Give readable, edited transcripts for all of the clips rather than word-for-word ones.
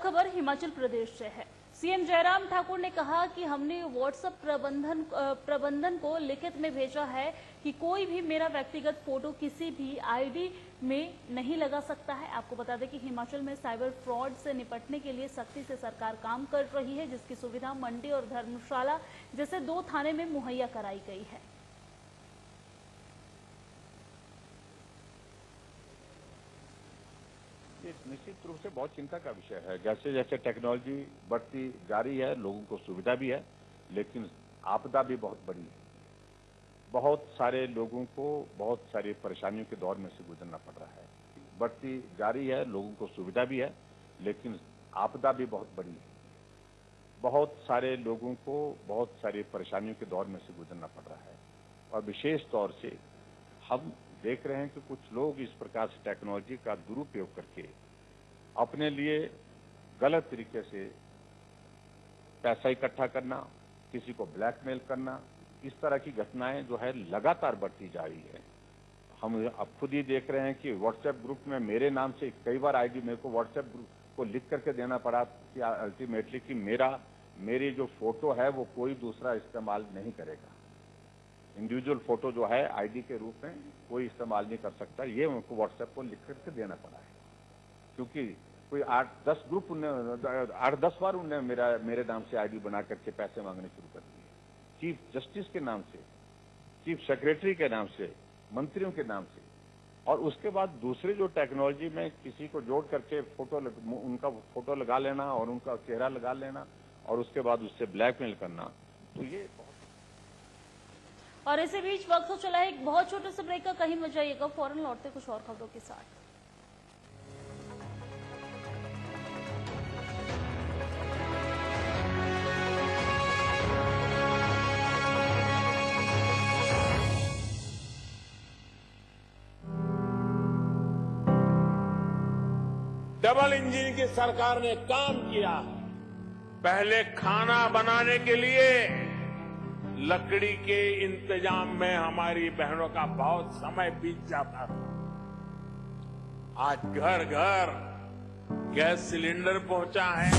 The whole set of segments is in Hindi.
खबर हिमाचल प्रदेश से है। सीएम जयराम ठाकुर ने कहा कि हमने व्हाट्सएप प्रबंधन को लिखित में भेजा है कि कोई भी मेरा व्यक्तिगत फोटो किसी भी आईडी में नहीं लगा सकता है। आपको बता दें कि हिमाचल में साइबर फ्रॉड से निपटने के लिए सख्ती से सरकार काम कर रही है, जिसकी सुविधा मंडी और धर्मशाला जैसे 2 थाने में मुहैया कराई गई है। निश्चित रूप से बहुत चिंता का विषय है। जैसे जैसे टेक्नोलॉजी बढ़ती जा रही है, लोगों को सुविधा भी है, लेकिन आपदा भी बहुत बड़ी है। बहुत सारे लोगों को बहुत सारी परेशानियों के दौर में से गुजरना पड़ रहा है। बढ़ती जा रही है, लोगों को सुविधा भी है, लेकिन आपदा भी बहुत बड़ी है। बहुत सारे लोगों को बहुत सारी परेशानियों के दौर में से गुजरना पड़ रहा है और विशेष तौर से हम देख रहे हैं कि कुछ लोग इस प्रकार से टेक्नोलॉजी का दुरुपयोग करके अपने लिए गलत तरीके से पैसा इकट्ठा करना, किसी को ब्लैकमेल करना, इस तरह की घटनाएं जो है लगातार बढ़ती जा रही है। हम अब खुद ही देख रहे हैं कि व्हाट्सएप ग्रुप में मेरे नाम से कई बार आईडी मेरे को व्हाट्सएप ग्रुप को लिख करके देना पड़ा कि अल्टीमेटली कि मेरी जो फोटो है वो कोई दूसरा इस्तेमाल नहीं करेगा। इंडिविजुअल फोटो जो है आईडी के रूप में कोई इस्तेमाल नहीं कर सकता, ये उनको व्हाट्सएप को लिख करके देना पड़ा है, क्योंकि कोई 8-10 ग्रुप 8-10 बार उन्हें मेरे नाम से आईडी बना करके पैसे मांगने शुरू कर दिए। चीफ जस्टिस के नाम से, चीफ सेक्रेटरी के नाम से, मंत्रियों के नाम से, और उसके बाद दूसरे जो टेक्नोलॉजी में किसी को जोड़ करके उनका फोटो लगा लेना और उनका चेहरा लगा लेना और उसके बाद उससे ब्लैकमेल करना, तो ये और इसी बीच वक्त तो चला है एक बहुत छोटे से ब्रेक का, कहीं मत जाइएगा, फौरन लौटते कुछ और खबरों के साथ। डबल इंजन की सरकार ने काम किया है। पहले खाना बनाने के लिए लकड़ी के इंतजाम में हमारी बहनों का बहुत समय बीत जाता था। आज घर घर गैस सिलेंडर पहुंचा है।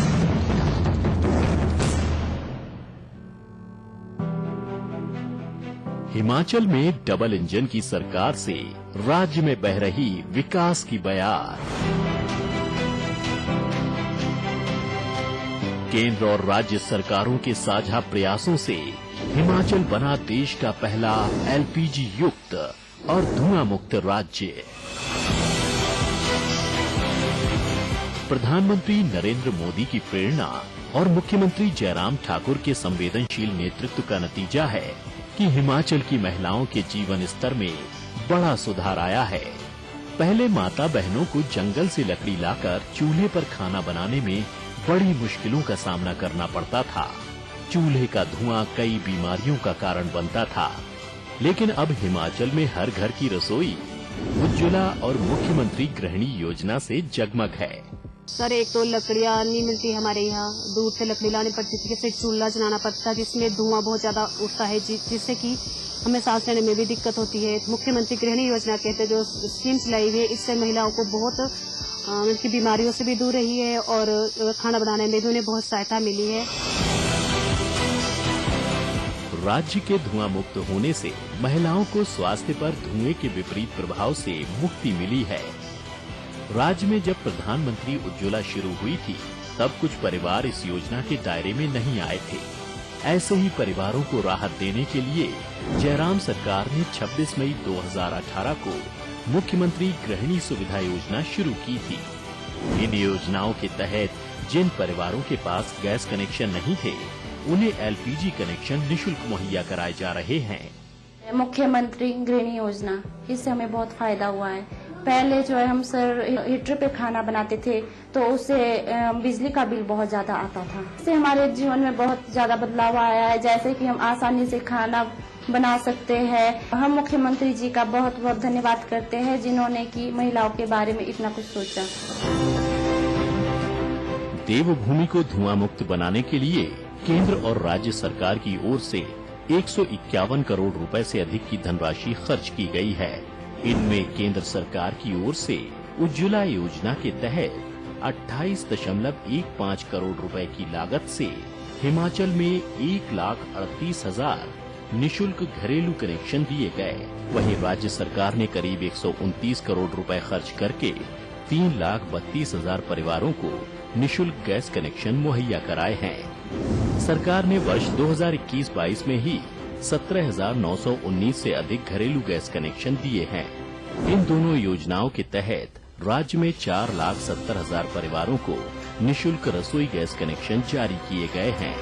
हिमाचल में डबल इंजन की सरकार से राज्य में बह रही विकास की बयार। केंद्र और राज्य सरकारों के साझा प्रयासों से हिमाचल बना देश का पहला एलपीजी युक्त और धुआं मुक्त राज्य। प्रधानमंत्री नरेंद्र मोदी की प्रेरणा और मुख्यमंत्री जयराम ठाकुर के संवेदनशील नेतृत्व का नतीजा है कि हिमाचल की महिलाओं के जीवन स्तर में बड़ा सुधार आया है। पहले माता बहनों को जंगल से लकड़ी लाकर चूल्हे पर खाना बनाने में बड़ी मुश्किलों का सामना करना पड़ता था। चूल्हे का धुआं कई बीमारियों का कारण बनता था, लेकिन अब हिमाचल में हर घर की रसोई उज्ज्वला और मुख्यमंत्री गृहिणी योजना से जगमग है। सर, एक तो लकड़ियाँ नहीं मिलती हमारे यहाँ, दूर से लकड़ी लानी पड़ती थी, जिससे चूल्हा जलाना पड़ता, जिसमें धुआं बहुत ज्यादा उठता है, जिससे कि हमें सांस लेने में भी दिक्कत होती है। मुख्यमंत्री गृहिणी योजना कहते जो स्कीम चलाई हुई है, इससे महिलाओं को बहुत उनकी बीमारियों से भी दूर रही है और खाना बनाने में भी उन्हें बहुत सहायता मिली है। राज्य के धुआं मुक्त होने से महिलाओं को स्वास्थ्य पर धुएं के विपरीत प्रभाव से मुक्ति मिली है। राज्य में जब प्रधानमंत्री उज्ज्वला शुरू हुई थी, तब कुछ परिवार इस योजना के दायरे में नहीं आए थे। ऐसे ही परिवारों को राहत देने के लिए जयराम सरकार ने 26 मई 2018 को मुख्यमंत्री गृहिणी सुविधा योजना शुरू की थी। इन योजनाओं के तहत जिन परिवारों के पास गैस कनेक्शन नहीं थे, उन्हें एलपीजी कनेक्शन निःशुल्क मुहैया कराए जा रहे हैं। मुख्यमंत्री गृहिणी योजना, इससे हमें बहुत फायदा हुआ है। पहले जो है हम सर हीटर पे खाना बनाते थे, तो उससे बिजली का बिल बहुत ज्यादा आता था। इससे हमारे जीवन में बहुत ज्यादा बदलाव आया है, जैसे कि हम आसानी से खाना बना सकते हैं। हम मुख्यमंत्री जी का बहुत बहुत धन्यवाद करते हैं, जिन्होंने की महिलाओं के बारे में इतना कुछ सोचा। देवभूमि को धुआं मुक्त बनाने के लिए केंद्र और राज्य सरकार की ओर से 151 करोड़ रुपए से अधिक की धनराशि खर्च की गई है। इनमें केंद्र सरकार की ओर से उज्ज्वला योजना के तहत 28.15 करोड़ रुपए की लागत से हिमाचल में 1,38,000 निशुल्क घरेलू कनेक्शन दिए गए। वहीं राज्य सरकार ने करीब 129 करोड़ रुपए खर्च करके 3,32,000 परिवारों को निशुल्क गैस कनेक्शन मुहैया कराए हैं। सरकार ने वर्ष 2021-22 में ही 17,919 से अधिक घरेलू गैस कनेक्शन दिए हैं। इन दोनों योजनाओं के तहत राज्य में 4,70,000 परिवारों को निशुल्क रसोई गैस कनेक्शन जारी किए गए हैं।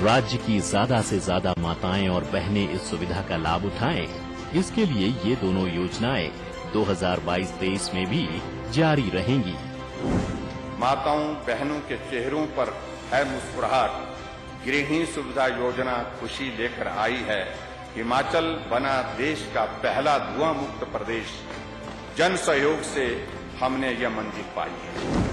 राज्य की ज्यादा से ज्यादा माताएं और बहनें इस सुविधा का लाभ उठाएं, इसके लिए ये दोनों योजनाएं 2022-23 में भी जारी रहेंगी। माताओं बहनों के चेहरों पर है मुस्कुराहट। गृहिणी सुविधा योजना खुशी लेकर आई है। हिमाचल बना देश का पहला धुआं मुक्त प्रदेश। जन सहयोग से हमने यह मंजिल पाई है।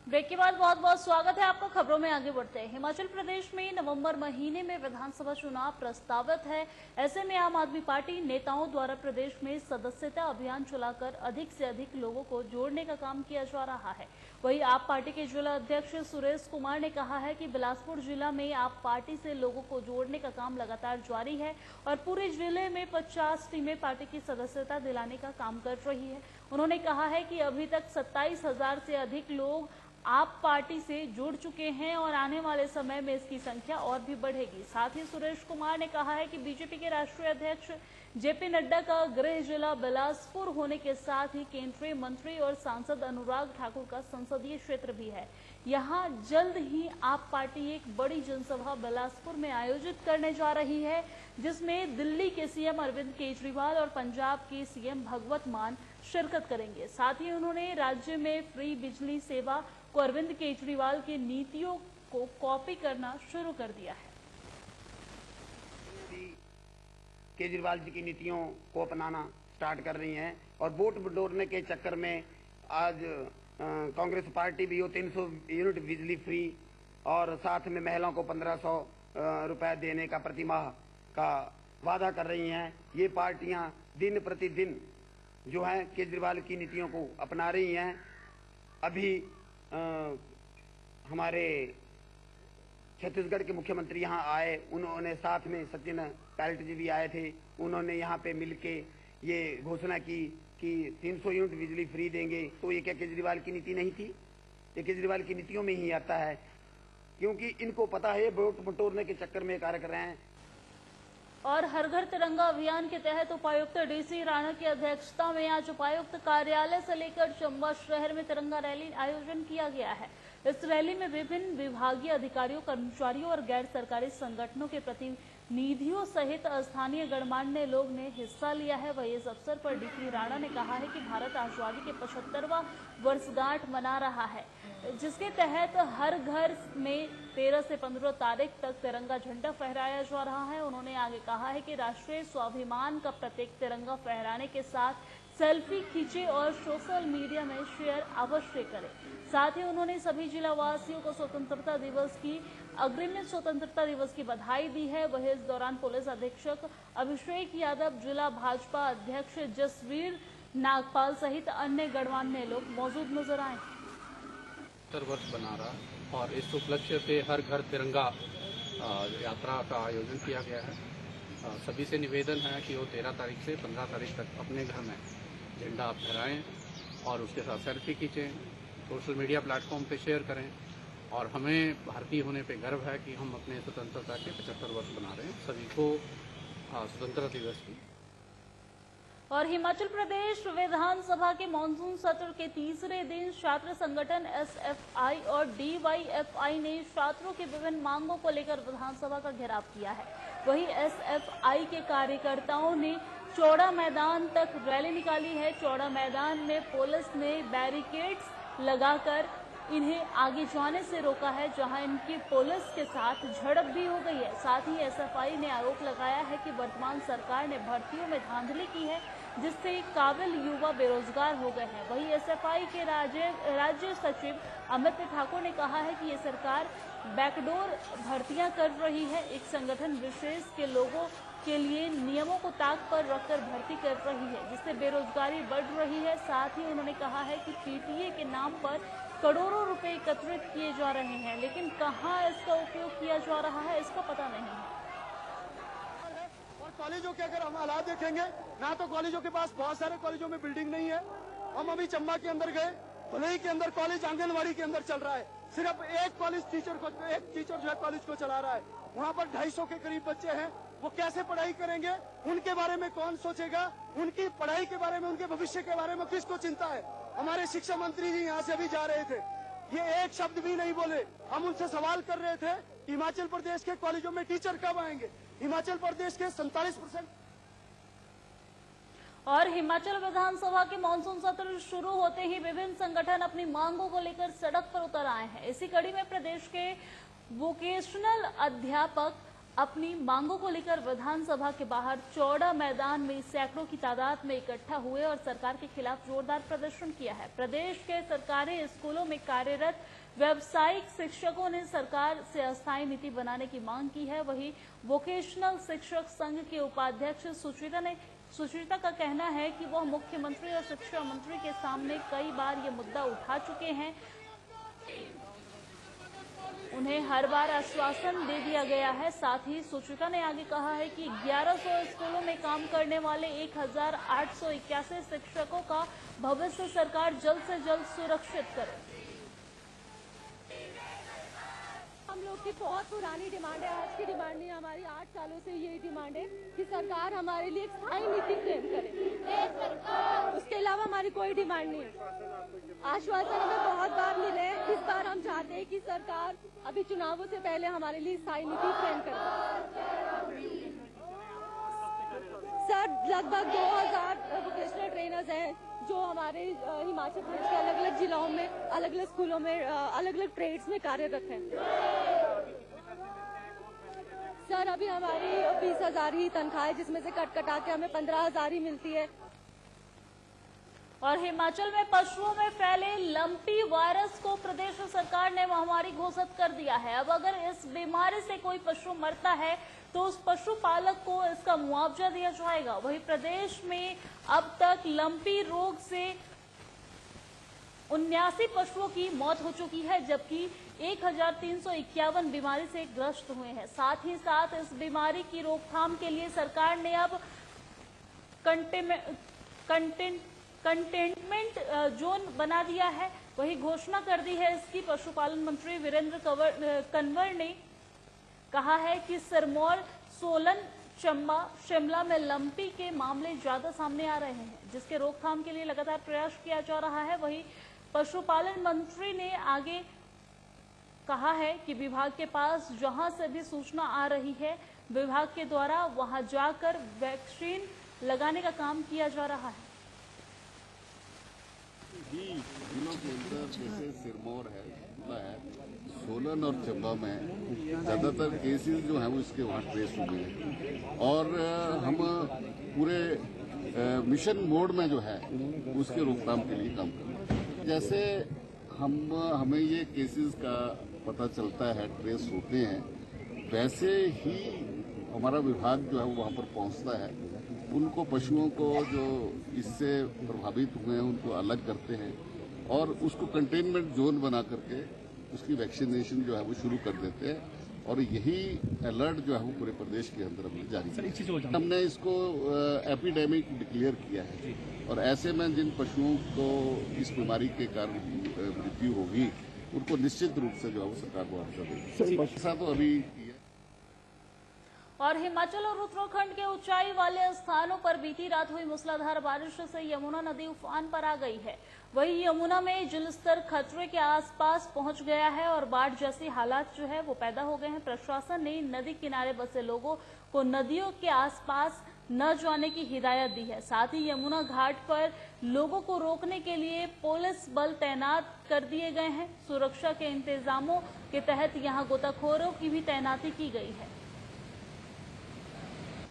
ब्रेक के बाद बहुत बहुत स्वागत है आपका। खबरों में आगे बढ़ते हैं। हिमाचल प्रदेश में नवंबर महीने में विधानसभा चुनाव प्रस्तावित है। ऐसे में आम आदमी पार्टी नेताओं द्वारा प्रदेश में सदस्यता अभियान चलाकर अधिक से अधिक लोगों को जोड़ने का काम किया जा रहा है। वहीं आप पार्टी के जिला अध्यक्ष सुरेश कुमार ने कहा है कि बिलासपुर जिला में आप पार्टी से लोगों को जोड़ने का काम लगातार जारी है और पूरे जिले में 50 टीमें पार्टी की सदस्यता दिलाने का काम कर रही है। उन्होंने कहा है कि अभी तक 27,000 से अधिक लोग आप पार्टी से जुड़ चुके हैं और आने वाले समय में इसकी संख्या और भी बढ़ेगी। साथ ही सुरेश कुमार ने कहा है कि बीजेपी के राष्ट्रीय अध्यक्ष जेपी नड्डा का गृह जिला बिलासपुर होने के साथ ही केंद्रीय मंत्री और सांसद अनुराग ठाकुर का संसदीय क्षेत्र भी है। यहां जल्द ही आप पार्टी एक बड़ी जनसभा बिलासपुर में आयोजित करने जा रही है, जिसमें दिल्ली के सीएम अरविंद केजरीवाल और पंजाब के सीएम भगवत मान शिरकत करेंगे। साथ ही उन्होंने राज्य में फ्री बिजली सेवा को अरविंद केजरीवाल की नीतियों को कॉपी करना शुरू कर दिया है। केजरीवाल जी की नीतियों को अपनाना स्टार्ट कर रही हैं और वोट बटोरने के चक्कर में आज कांग्रेस पार्टी भी 300 यूनिट बिजली फ्री और साथ में महिलाओं को 1500 रुपए देने का प्रतिमाह का वादा कर रही हैं। ये पार्टियां दिन प्रतिदिन जो है केजरीवाल की नीतियों को अपना रही हैं। अभी हमारे छत्तीसगढ़ के मुख्यमंत्री यहाँ आए, उन्होंने साथ में सचिन पायलट जी भी आए थे। उन्होंने यहाँ पे मिलके ये घोषणा की कि 300 यूनिट बिजली फ्री देंगे। तो ये क्या केजरीवाल की नीति नहीं थी? ये केजरीवाल की नीतियों में ही आता है, क्योंकि इनको पता है वोट बटोरने के चक्कर में कार्य कर रहे हैं। और हर घर तिरंगा अभियान के तहत उपायुक्त डीसी राणा की अध्यक्षता में आज उपायुक्त कार्यालय से लेकर चंबा शहर में तिरंगा रैली आयोजन किया गया है। इस रैली में विभिन्न विभागीय अधिकारियों, कर्मचारियों और गैर सरकारी संगठनों के प्रतिनिधियों सहित स्थानीय गणमान्य लोग ने हिस्सा लिया है। वही इस अवसर पर डीसी राणा ने कहा है कि भारत आजादी के 75वां वर्षगांठ मना रहा है, जिसके तहत हर घर में 13 से 15 तारीख तक तिरंगा झंडा फहराया जा रहा है। उन्होंने आगे कहा है कि राष्ट्रीय स्वाभिमान का प्रतीक तिरंगा फहराने के साथ सेल्फी खींचे और सोशल मीडिया में शेयर अवश्य करें। साथ ही उन्होंने सभी जिलावासियों को स्वतंत्रता दिवस की अग्रिम स्वतंत्रता दिवस की बधाई दी है। वही इस दौरान पुलिस अधीक्षक अभिषेक यादव, जिला भाजपा अध्यक्ष जसवीर नागपाल सहित अन्य गणमान्य लोग मौजूद नजर आए। वर्ष बना रहा और इस उपलक्ष्य पे हर घर तिरंगा यात्रा का आयोजन किया गया है। सभी से निवेदन है कि वो 13 तारीख से 15 तारीख तक अपने घर में झंडा आप फहराएं और उसके साथ सेल्फी खींचें, सोशल मीडिया प्लेटफॉर्म पे शेयर करें। और हमें भारतीय होने पे गर्व है कि हम अपने स्वतंत्रता के 75 वर्ष बना रहे हैं। सभी को स्वतंत्रता दिवस की। और हिमाचल प्रदेश विधानसभा के मानसून सत्र के तीसरे दिन छात्र संगठन एसएफआई और डीवाईएफआई ने छात्रों की विभिन्न मांगों को लेकर विधानसभा का घेराव किया है। वहीं एसएफआई के कार्यकर्ताओं ने चौड़ा मैदान तक रैली निकाली है। चौड़ा मैदान में पुलिस ने बैरिकेड्स लगाकर इन्हें आगे जाने से रोका है, जहां इनकी पुलिस के साथ झड़प भी हो गई है। साथ ही एसएफआई ने आरोप लगाया है कि वर्तमान सरकार ने भर्तियों में धांधली की है, जिससे काबिल युवा बेरोजगार हो गए हैं। वहीं एसएफआई के राज्य सचिव अमित ठाकुर ने कहा है कि ये सरकार बैकडोर भर्तियां कर रही है, एक संगठन विशेष के लोगों के लिए नियमों को ताक पर रखकर भर्ती कर रही है, जिससे बेरोजगारी बढ़ रही है। साथ ही उन्होंने कहा है कि पीटीए के नाम पर करोड़ों रुपए एकत्रित किए जा रहे हैं, लेकिन कहां इसका उपयोग किया जा रहा है इसका पता नहीं है। और कॉलेजों के अगर हम हालात देखेंगे ना, तो कॉलेजों के पास बहुत सारे कॉलेजों में बिल्डिंग नहीं है। हम अभी चंबा के अंदर गए, भले के अंदर कॉलेज आंगनबाड़ी के अंदर चल रहा है, सिर्फ एक टीचर जो है कॉलेज को चला रहा है। वहाँ पर 250 के करीब बच्चे हैं, वो कैसे पढ़ाई करेंगे, उनके बारे में कौन सोचेगा, उनकी पढ़ाई के बारे में, उनके भविष्य के बारे में किसको चिंता है। हमारे शिक्षा मंत्री जी यहाँ से अभी जा रहे थे, ये एक शब्द भी नहीं बोले। हम उनसे सवाल कर रहे थे हिमाचल प्रदेश के कॉलेजों में टीचर कब आएंगे। हिमाचल प्रदेश के 47% और हिमाचल विधानसभा के मानसून सत्र शुरू होते ही विभिन्न संगठन अपनी मांगों को लेकर सड़क पर उतर आए हैं। इसी कड़ी में प्रदेश के वोकेशनल अध्यापक अपनी मांगों को लेकर विधानसभा के बाहर चौड़ा मैदान में सैकड़ों की तादाद में इकट्ठा हुए और सरकार के खिलाफ जोरदार प्रदर्शन किया है। प्रदेश के सरकारी स्कूलों में कार्यरत व्यावसायिक शिक्षकों ने सरकार से अस्थायी नीति बनाने की मांग की है। वहीं वोकेशनल शिक्षक संघ के उपाध्यक्ष सुचिता का कहना है कि वह मुख्यमंत्री और शिक्षा मंत्री के सामने कई बार ये मुद्दा उठा चुके हैं। उन्हें हर बार आश्वासन दे दिया गया है। साथ ही सुचिता ने आगे कहा है कि 1100 स्कूलों में काम करने वाले 1881 शिक्षकों का भविष्य सरकार जल्द से जल्द सुरक्षित करे। हम लोग की बहुत पुरानी डिमांड है, आज की डिमांड नहीं, हमारी 8 सालों से यही डिमांड है कि सरकार हमारे लिए एक स्थायी नीति फ्रेम करे। उसके अलावा हमारी कोई डिमांड नहीं है। आश्वासन हमें बहुत बार मिले, इस बार हम चाहते हैं कि सरकार अभी चुनावों से पहले हमारे लिए स्थायी नीति फ्रेम करे। सर, लगभग 2000 वोकेशनल ट्रेनर्स हैं जो हमारे हिमाचल प्रदेश के अलग अलग जिलों में, अलग अलग स्कूलों में, अलग अलग ट्रेड्स में कार्यरत हैं। सर, अभी हमारी 20,000 ही तनख्वाह है, जिसमें से कटा के हमें 15,000 ही मिलती है। और हिमाचल में पशुओं में फैले लंपी वायरस को प्रदेश सरकार ने महामारी घोषित कर दिया है। अब अगर इस बीमारी से कोई पशु मरता है तो उस पशुपालक को इसका मुआवजा दिया जाएगा। वहीं प्रदेश में अब तक लंपी रोग से 79 पशुओं की मौत हो चुकी है, जबकि 1351 बीमारी से ग्रस्त हुए हैं। साथ ही साथ इस बीमारी की रोकथाम के लिए सरकार ने अब कंटेनमेंट जोन बना दिया है, वही घोषणा कर दी है इसकी। पशुपालन मंत्री वीरेंद्र कंवर ने कहा है कि सिरमौर, सोलन, चंबा, शिमला में लंपी के मामले ज्यादा सामने आ रहे हैं, जिसके रोकथाम के लिए लगातार प्रयास किया जा रहा है। वहीं पशुपालन मंत्री ने आगे कहा है कि विभाग के पास जहां से भी सूचना आ रही है, विभाग के द्वारा वहां जाकर वैक्सीन लगाने का काम किया जा रहा है। जिलों के अंदर जैसे सिरमौर है, सोलन और चंबा में ज़्यादातर केसेस जो हैं वो इसके वहाँ ट्रेस हुए हैं और हम पूरे मिशन मोड में जो है उसके रोकथाम के लिए काम कर रहे हैं। जैसे हमें ये केसेस का पता चलता है, ट्रेस होते हैं, वैसे ही हमारा विभाग जो है वो वहाँ पर पहुँचता है, उनको पशुओं को जो इससे प्रभावित हुए हैं उनको अलग करते हैं और उसको कंटेनमेंट जोन बना करके उसकी वैक्सीनेशन जो है वो शुरू कर देते हैं और यही अलर्ट जो है वो पूरे प्रदेश के अंदर हमने जारी किया। हमने इसको एपिडेमिक डिक्लेयर किया है और ऐसे में जिन पशुओं को इस बीमारी के कारण मृत्यु होगी उनको निश्चित रूप से जो है वो सरकार मुआवजा देगी। ऐसा तो अभी और हिमाचल और उत्तराखंड के ऊंचाई वाले स्थानों पर बीती रात हुई मूसलाधार बारिश से यमुना नदी उफान पर आ गई है। वहीं यमुना में जलस्तर खतरे के आसपास पहुंच गया है और बाढ़ जैसी हालात जो है वो पैदा हो गए हैं। प्रशासन ने नदी किनारे बसे लोगों को नदियों के आसपास न जाने की हिदायत दी है। साथ ही यमुना घाट पर लोगों को रोकने के लिए पुलिस बल तैनात कर दिए गए हैं। सुरक्षा के इंतजामों के तहत यहां गोताखोरों की भी तैनाती की गई है।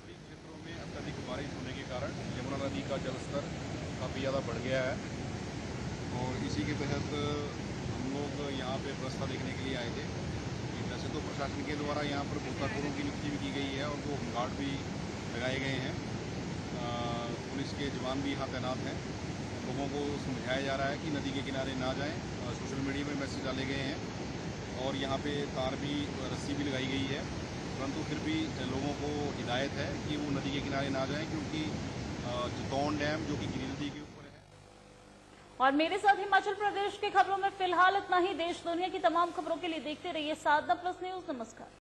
क्षेत्रों में अत्यधिक बारिश होने के कारण यमुना नदी का जलस्तर काफ़ी ज़्यादा बढ़ गया है और इसी के तहत हम लोग यहाँ पे व्यवस्था देखने के लिए आए थे। वैसे तो प्रशासन के द्वारा यहाँ पर गोताखोरों की नियुक्ति भी की गई है और वो होमगार्ड भी लगाए गए हैं। पुलिस के जवान भी यहाँ तैनात हैं। लोगों को समझाया जा रहा है कि नदी के किनारे ना जाएं। सोशल मीडिया में मैसेज डाले गए हैं और यहाँ पे तार भी रस्सी भी लगाई गई है, परंतु फिर भी लोगों को हिदायत है कि वो नदी के किनारे ना जाएं, क्योंकि चितौन डैम जो कि गिरी नदी के ऊपर है। और मेरे साथ हिमाचल प्रदेश की खबरों में फिलहाल इतना ही। देश दुनिया की तमाम खबरों के लिए देखते रहिए साधना प्लस न्यूज। नमस्कार।